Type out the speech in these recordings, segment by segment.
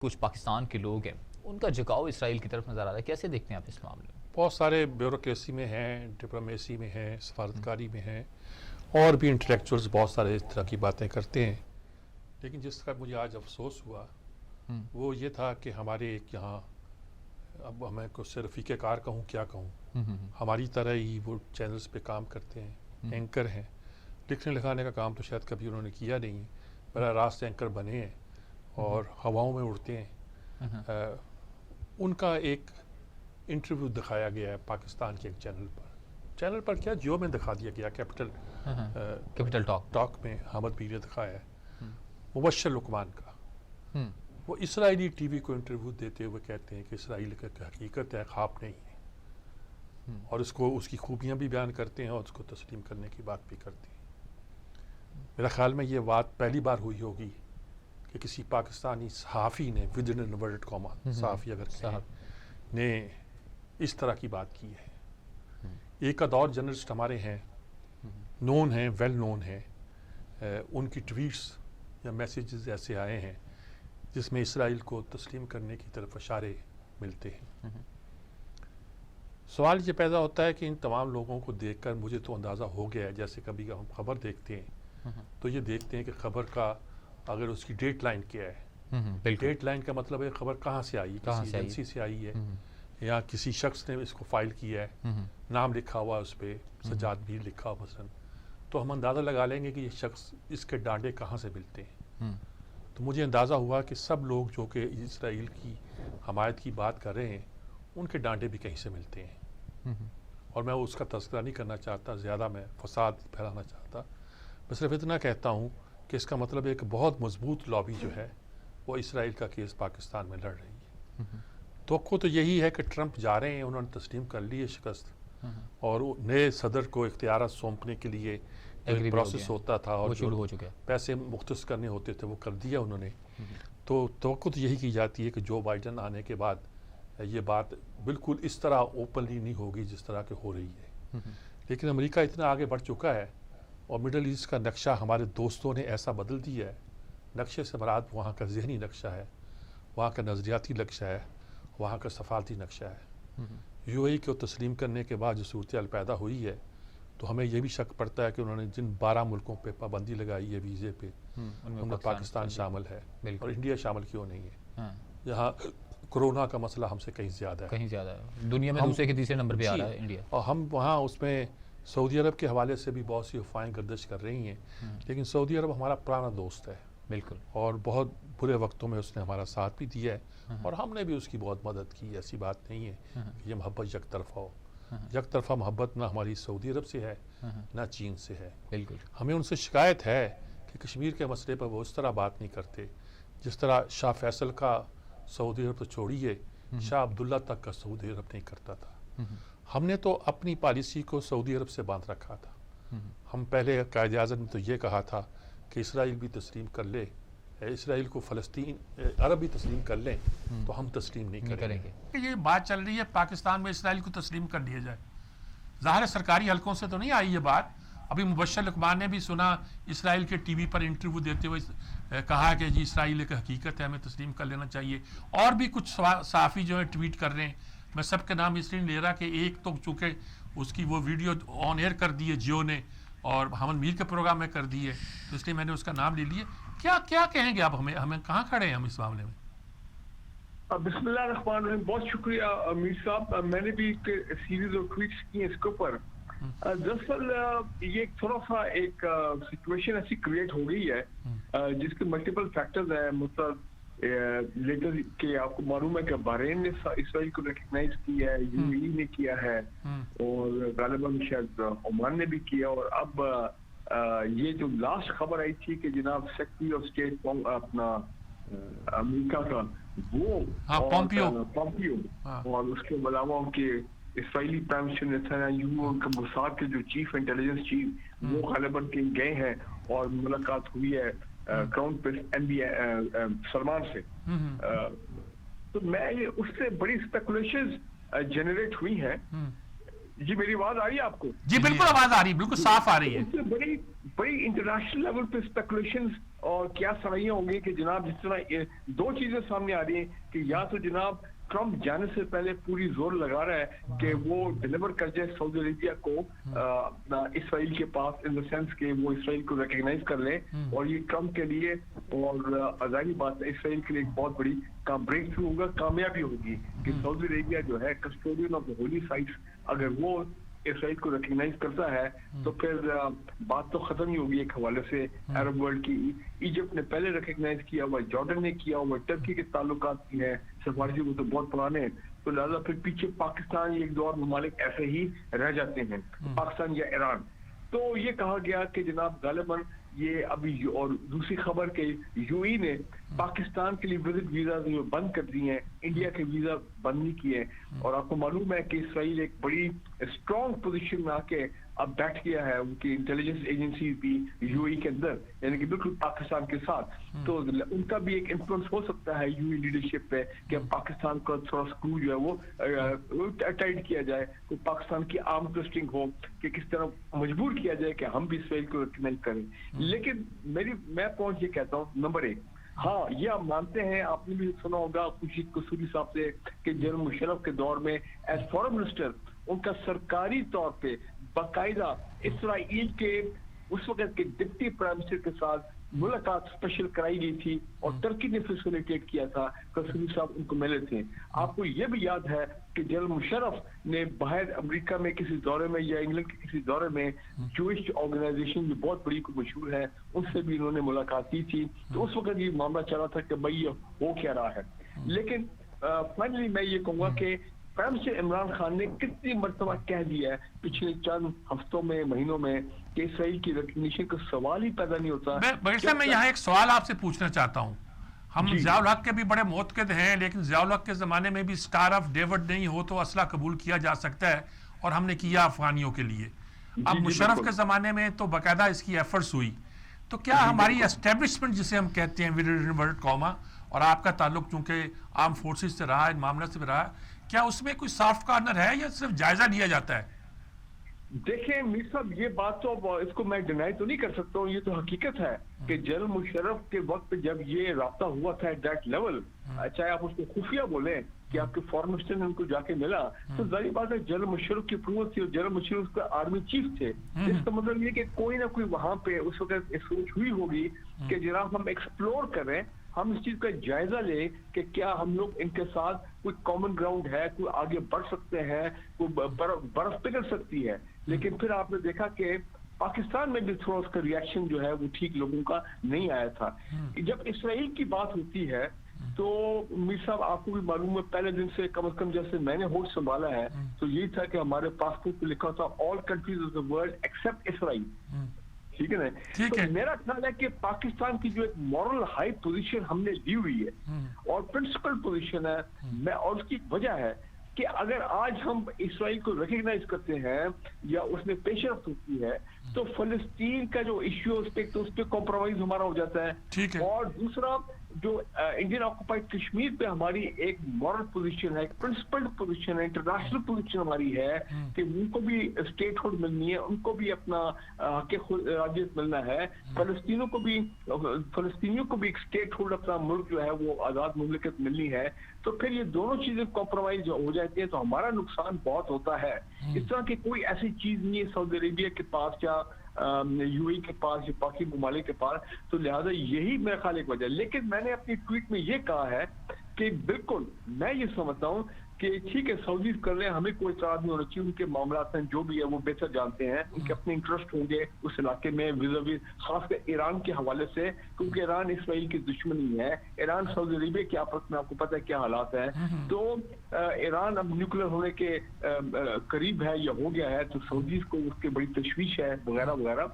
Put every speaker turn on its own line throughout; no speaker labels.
کچھ پاکستان کے لوگ ہیں ان کا جھکاؤ اسرائیل کی طرف نظر آ رہا ہے، کیسے دیکھتے ہیں آپ اس معاملے میں؟
بہت سارے بیوروکریسی میں ہیں، ڈپلومیسی میں ہیں، سفارتکاری میں ہیں، اور بھی انٹلیکچوئلز بہت سارے اس طرح کی باتیں کرتے ہیں. لیکن جس کا مجھے آج افسوس ہوا وہ یہ تھا کہ ہمارے ایک یہاں، اب میں کو صرف رفیق کار کہوں کیا کہوں، ہماری طرح ہی وہ چینلز پہ کام کرتے ہیں، اینکر ہیں. لکھنے لکھانے کا کام تو شاید کبھی انہوں نے کیا نہیں، براہ راست اینکر بنے ہیں اور ہواؤں میں اڑتے ہیں. ان کا ایک انٹرویو دکھایا گیا ہے پاکستان کے ایک چینل پر کیا جیو میں دکھا دیا گیا، کیپٹل ٹاک میں حامد میر نے دکھایا ہے مبشر لقمان کا. وہ اسرائیلی ٹی وی کو انٹرویو دیتے ہوئے کہتے ہیں کہ اسرائیل کا حقیقت ہے، خواب نہیں ہے، اور اس کی خوبیاں بھی بیان کرتے ہیں اور اس کو تسلیم کرنے کی بات بھی کرتے ہیں. میرا خیال میں یہ بات پہلی بار ہوئی ہوگی کہ کسی پاکستانی صحافی نے ودن انورٹڈ کاما صحافی اگر کہیں نے اس طرح کی بات کی ہے. ایک ادور جرنلسٹ ہمارے ہیں، نون ہیں، ویل نون ہیں، ان کی ٹویٹس یا میسیجز ایسے آئے ہیں جس میں اسرائیل کو تسلیم کرنے کی طرف اشارے ملتے ہیں. سوال یہ پیدا ہوتا ہے کہ ان تمام لوگوں کو دیکھ کر مجھے تو اندازہ ہو گیا ہے، جیسے کبھی ہم خبر دیکھتے ہیں تو یہ دیکھتے ہیں کہ خبر کا اگر اس کی ڈیٹ لائن کیا ہے، ڈیٹ لائن کا مطلب ہے خبر کہاں سے آئی، کسی ایجنسی سے آئی ہے یا کسی شخص نے اس کو فائل کیا ہے، نام لکھا ہوا اس پہ سجاد میر لکھا ہوا مثلا، تو ہم اندازہ لگا لیں گے کہ یہ شخص اس کے ڈانڈے کہاں سے ملتے ہیں. تو مجھے اندازہ ہوا کہ سب لوگ جو کہ اسرائیل کی حمایت کی بات کر رہے ہیں ان کے ڈانڈے بھی کہیں سے ملتے ہیں. اور میں اس کا تذکرہ نہیں کرنا چاہتا، زیادہ میں فساد پھیلانا چاہتا، میں صرف اتنا کہتا ہوں کہ اس کا مطلب ایک بہت مضبوط لابی جو ہے وہ اسرائیل کا کیس پاکستان میں لڑ رہی ہے. توقع تو یہی ہے کہ ٹرمپ جا رہے ہیں، انہوں نے تسلیم کر لی ہے شکست، اور نئے صدر کو اختیارات سونپنے کے لیے ایک پروسیس ہوتا تھا اور جو پیسے مختص کرنے ہوتے تھے وہ کر دیا انہوں نے. تو توقع تو یہی کی جاتی ہے کہ جو بائیڈن آنے کے بعد یہ بات بالکل اس طرح اوپنلی نہیں ہوگی جس طرح کہ ہو رہی ہے. لیکن امریکہ اتنا آگے بڑھ چکا ہے اور مڈل ایسٹ کا نقشہ ہمارے دوستوں نے ایسا بدل دیا ہے. نقشے سے مراد وہاں کا ذہنی نقشہ ہے، وہاں کا نظریاتی نقشہ ہے، وہاں کا سفارتی نقشہ ہے. یو اے ای کو تسلیم کرنے کے بعد جو صورتحال پیدا ہوئی ہے تو ہمیں یہ بھی شک پڑتا ہے کہ انہوں نے جن 12 ملکوں پہ پابندی لگائی ہے ویزے پہ، ان میں پاکستان شامل ہے اور انڈیا شامل کیوں نہیں ہے، جہاں کرونا کا مسئلہ ہم سے کہیں زیادہ ہے،
دنیا میں دوسرے کے تیسرے نمبر پہ آ رہا ہے انڈیا،
اور ہم وہاں اس میں سعودی عرب کے حوالے سے بھی بہت سی افواہیں گردش کر رہی ہیں. لیکن سعودی عرب ہمارا پرانا دوست ہے
بالکل، اور
بہت برے وقتوں میں اس نے ہمارا ساتھ بھی دیا ہے اور ہم نے بھی اس کی بہت مدد کی. ایسی بات نہیں ہے کہ یہ محبت یک طرفہ ہو. یک طرفہ محبت نہ ہماری سعودی عرب سے ہے نہ چین سے ہے.
بالکل،
ہمیں ان سے شکایت ہے کہ کشمیر کے مسئلے پر وہ اس طرح بات نہیں کرتے جس طرح شاہ فیصل کا سعودی عرب تو چھوڑیے، شاہ عبداللہ تک کا سعودی عرب نہیں کرتا تھا. ہم نے تو اپنی پالیسی کو سعودی عرب سے باندھ رکھا تھا. ہم پہلے قائد اعظم نے تو یہ کہا تھا کہ اسرائیل بھی تسلیم کر لے، اسرائیل کو فلسطین عرب بھی تسلیم کر لیں تو ہم تسلیم نہیں کریں گے.
یہ بات چل رہی ہے پاکستان میں اسرائیل کو تسلیم کر لیا جائے، ظاہر سرکاری حلقوں سے تو نہیں آئی یہ بات. ابھی مبشر لقمان نے بھی سنا اسرائیل کے ٹی وی پر انٹرویو دیتے ہوئے کہا کہ جی اسرائیل ایک حقیقت ہے، ہمیں تسلیم کر لینا چاہیے. اور بھی کچھ صحافی جو ہے ٹویٹ کر رہے ہیں، میں سب کے نام اس لیے نہیں لے رہا کہ ایک تو چونکہ اس کی وہ ویڈیو آن ایئر کر دی ہے جیو نے اور حامد میر کے پروگرام میں کر دی ہے، تو اس لیے میں نے اس کا نام لے لیا. کیا کہیں گے آپ ہمیں کہاں کھڑے ہیں ہم اس معاملے میں؟
بسم اللہ الرحمن الرحیم. بہت شکریہ امیر صاحب. میں نے بھی ایک سیریز آف ٹویٹس کی ہیں اس کے اوپر. دراصل یہ تھوڑا سا ایک سچویشن ایسی کریٹ ہو گئی ہے جس کے ملٹیپل فیکٹرز ہیں. مطلب لیٹر کہ آپ کو معلوم ہے کہ بحرین نے اسرائیل کو ریکگنائز کیا ہے، یو اے ای نے کیا ہے اور غالباً شاید عمان نے بھی کیا. اور اب یہ جو لاسٹ خبر آئی تھی کہ جناب سیکرٹری آف اسٹیٹ اپنا امریکہ کا وہ پومپیو اور اس کے علاوہ ان کے اسرائیلی پرائم منسٹر نیتنیاہو، ان کے موساد کے جو چیف انٹیلیجنس چیف وہ غالباً کہیں گئے ہیں اور ملاقات ہوئی ہے کراؤن پرنس سلمان سے. تو میں اس سے بڑی اسپیکولیشنز جنریٹ ہوئی ہیں. جی میری آواز آ رہی ہے آپ کو؟
جی بالکل آواز آ رہی ہے، بالکل صاف آ رہی ہے.
اس سے بڑی انٹرنیشنل لیول پہ اسپیکولیشنز اور کیا صلاحیاں ہوں گی کہ جناب جس طرح دو چیزیں سامنے آ رہی ہیں کہ یا تو جناب ٹرمپ جانے سے پہلے پوری زور لگا رہا ہے کہ وہ ڈیلیور کر جائے سعودی عربیہ کو اسرائیل کے پاس ان دا سینس کہ وہ اسرائیل کو ریکگنائز کر لیں, اور یہ ٹرمپ کے لیے اور ظاہری بات ہے اسرائیل کے لیے ایک بہت بڑی بریک تھرو ہوگا, کامیابی ہوگی کہ سعودی عربیہ جو ہے custodian of the holy sites, اگر وہ اسرائیل کو ریکگنائز کرتا ہے تو پھر بات تو ختم ہی ہوگی ایک حوالے سے عرب ورلڈ کی. ایجپٹ نے پہلے ریکگنائز کیا ہوا, جارڈن نے کیا ہوا, ٹرکی کے تعلقات بھی ہیں سفارشی وہ تو بہت پرانے ہیں, تو لہٰذا پھر پیچھے پاکستان ایک دو اور ممالک ایسے ہی رہ جاتے ہیں, پاکستان یا ایران. تو یہ کہا گیا کہ جناب غالباً یہ ابھی, اور دوسری خبر کہ یو ای نے پاکستان کے لیے وزٹ ویزا بند کر دیے ہیں, انڈیا کے ویزا بند نہیں کیے ہیں, اور آپ کو معلوم ہے کہ اسرائیل ایک بڑی اسٹرانگ پوزیشن میں آ کے اب بیٹھ گیا ہے, ان کی انٹیلیجنس ایجنسی بھی یو ای کے اندر, یعنی کہ بالکل پاکستان کے ساتھ. تو ان کا بھی ایک انفلوئنس ہو سکتا ہے یو ای لیڈرشپ پہ کہ پاکستان کا تھوڑا اسکرو جو ہے وہ ٹائٹ کیا جائے, تو پاکستان کی آرم ٹوسٹنگ ہو کہ کس طرح مجبور کیا جائے کہ ہم بھی اسرائیل کو ریکگنائز کریں. لیکن میں پوائنٹ یہ کہتا ہوں, نمبر ایک, ہاں یہ آپ مانتے ہیں, آپ نے بھی سنا ہوگا خورشید قصوری صاحب سے کہ جنرل مشرف کے دور میں ایز فارن منسٹر ان کا سرکاری طور پہ باقاعدہ اسرائیل کے اس وقت کے ڈپٹی پرائم منسٹر کے ساتھ ملاقات اسپیشل کرائی گئی تھی, اور ترکی نے فیسیلیٹیٹ کیا تھا, قصوری صاحب ان کو ملے تھے. آپ کو یہ بھی یاد ہے کہ جنرل مشرف نے باہر امریکہ میں کسی دورے میں یا انگلینڈ کے کسی دورے میں جوئش آرگنائزیشن جو بہت بڑی کو مشہور ہے ان سے بھی انہوں نے ملاقات کی تھی. تو اس وقت یہ معاملہ چلا تھا کہ بھائی یہ ہو کیا رہا ہے. لیکن فائنلی میں یہ کہوں گا کہ پرائم منسٹر عمران خان نے کتنی مرتبہ کہہ دیا ہے پچھلے چند ہفتوں میں, مہینوں میں, کہ اسرائیل کی ریکگنیشن کا سوال ہی پیدا نہیں ہوتا.
میں یہاں ایک سوال آپ سے پوچھنا چاہتا ہوں. ہم ضیاء الحق کے بھی بڑے معتقد ہیں, لیکن ضیاء الحق کے زمانے میں بھی اسٹار آف ڈیوڈ نہیں ہو تو اسلحہ قبول کیا جا سکتا ہے, اور ہم نے کیا افغانیوں کے لیے. اب مشرف کے زمانے میں تو باقاعدہ اس کی ایفرٹس ہوئی. تو کیا ہماری اسٹیبلشمنٹ جسے ہم کہتے ہیں ورڈ قوما, اور آپ کا تعلق چونکہ آرم فورسز سے رہا ہے, معاملہ سے بھی رہا ہے, کیا اس میں کوئی سافٹ کارنر ہے یا صرف جائزہ لیا جاتا ہے؟
دیکھیں میر صاحب, یہ بات تو اس کو میں ڈینائی تو نہیں کر سکتا ہوں, یہ تو حقیقت ہے کہ جنرل مشرف کے وقت جب یہ رابطہ ہوا تھا ایٹ دیٹ لیول, چاہے آپ اس کو خفیہ بولیں کہ آپ کے فارن منسٹر نے ان کو جا کے ملا, تو ظاہر بات ہے جنرل مشرف کی اپروول تھی, اور جنرل مشرف کا آرمی چیف تھے. اس کا مطلب یہ کہ کوئی نہ کوئی وہاں پہ اس وقت سوچ ہوئی ہوگی کہ جناب ہم ایکسپلور کریں, ہم اس چیز کا جائزہ لیں کہ کیا ہم لوگ ان کے ساتھ کوئی کامن گراؤنڈ ہے, کوئی آگے بڑھ سکتے ہیں, کوئی برف پگھل سکتی ہے. لیکن پھر آپ نے دیکھا کہ پاکستان میں بھی تھوڑا اس کا ریاکشن جو ہے وہ ٹھیک لوگوں کا نہیں آیا تھا. جب اسرائیل کی بات ہوتی ہے تو میر صاحب آپ کو بھی معلوم ہے, پہلے دن سے کم از کم جیسے میں نے ہوش سنبھالا ہے تو یہی تھا کہ ہمارے پاسپورٹ پہ لکھا تھا all countries of the world except Israel. ٹھیک ہے نا, تو میرا خیال ہے کہ پاکستان کی جو ایک مورل ہائی پوزیشن ہم نے لی ہوئی ہے اور پرنسپل پوزیشن ہے, میں اور اس کی وجہ ہے کہ اگر آج ہم اسرائیل کو ریکگنائز کرتے ہیں یا اس میں پیش رفت ہوتی ہے تو فلسطین کا جو ایشو اس پہ کمپرومائز ہمارا ہو جاتا ہے, اور دوسرا جو انڈین آکوپائڈ کشمیر پہ ہماری ایک مورل پوزیشن ہے, ایک پرنسپلڈ پوزیشن ہے, انٹرنیشنل پوزیشن ہماری ہے کہ ان کو بھی اسٹیٹ ہوڈ ملنی ہے, ان کو بھی اپنا حق راجیت ملنا ہے, فلسطینیوں کو بھی ایک اسٹیٹ ہوڈ اپنا ملک جو ہے وہ آزاد مملکت ملنی ہے. تو پھر یہ دونوں چیزیں کمپرومائز ہو جاتی ہیں تو ہمارا نقصان بہت ہوتا ہے. اس طرح کی کوئی ایسی چیز نہیں ہے سعودی عربیہ کے پاس یا یو اے کے پاس یا باقی ممالک کے پاس, تو لہٰذا یہی میرا خیال ایک وجہ. لیکن میں نے اپنی ٹویٹ میں یہ کہا ہے کہ بالکل میں یہ سمجھتا ہوں کہ ٹھیک ہے سعودیز کر رہے ہیں, ہمیں کوئی اعتراض نہیں ہونا چاہیے, ان کے معاملات ہیں جو بھی ہے وہ بہتر جانتے ہیں, ان کے اپنے انٹرسٹ ہوں گے اس علاقے میں ویزاویز, خاص کر ایران کے حوالے سے, کیونکہ ایران اسرائیل کی دشمنی ہے. ایران سعودی عربیہ کے آپس میں آپ کو پتہ ہے کیا حالات ہیں, تو ایران اب نیوکلیر ہونے کے قریب ہے یا ہو گیا ہے, تو سعودیز کو اس کی بڑی تشویش ہے وغیرہ وغیرہ.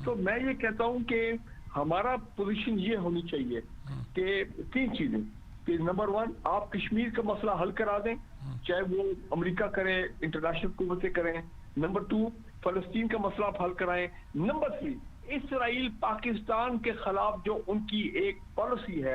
تو میں یہ کہتا ہوں کہ ہمارا پوزیشن یہ ہونی چاہیے کہ تین چیزیں, کہ نمبر 1 آپ کشمیر کا مسئلہ حل کرا دیں, چاہے وہ امریکہ کرے, انٹرنیشنل قوتیں کریں. نمبر 2 فلسطین کا مسئلہ آپ حل کرائیں. نمبر 3 اسرائیل پاکستان کے خلاف جو ان کی ایک پالیسی ہے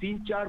3-4